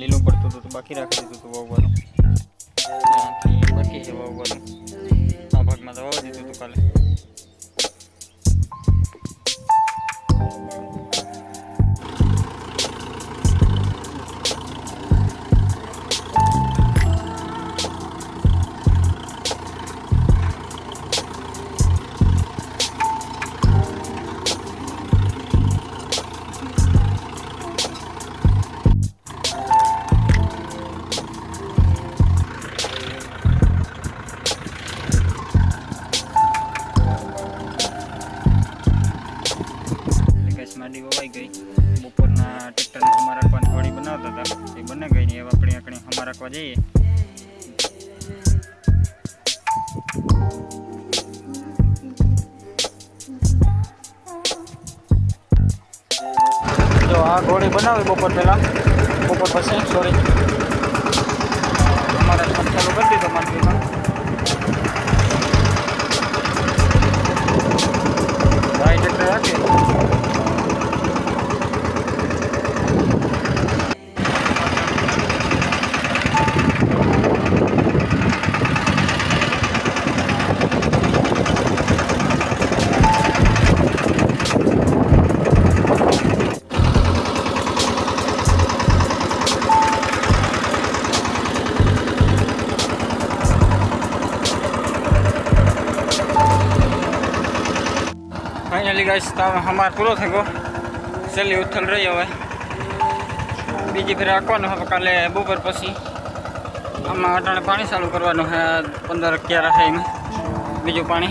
લીલું પડતું હતું તો બાકી રાખી દીધું હતું વાવવાનું. ત્યાંથી બાકી છે વાવવાનું. આ ભાગમાં તો વાવી દીધું હતું કાલે. માંડી વવાઈ ગઈ. બપોરના ટ્રેક્ટરને હમા રાખવાની થોડી બનાવતા હતા એ બને ગઈ ને હવે આપણે આકણી હમા રાખવા જઈએ. જો આ ઘોડી બનાવી બપોર પહેલા, બપોર પછી સોરી અમારે ચાલુ કરી દીધો માંડવીમાં. ભાઈ ટ્રેક્ટર રાખી फाइनली गाइस हमारा पूरा थे गो चलिए उथल रही हवे बीजी फिर आखवानो है काले बपोर पछी आम अटाणे पानी चालू करवानुं है 15-11 है बीजू पानी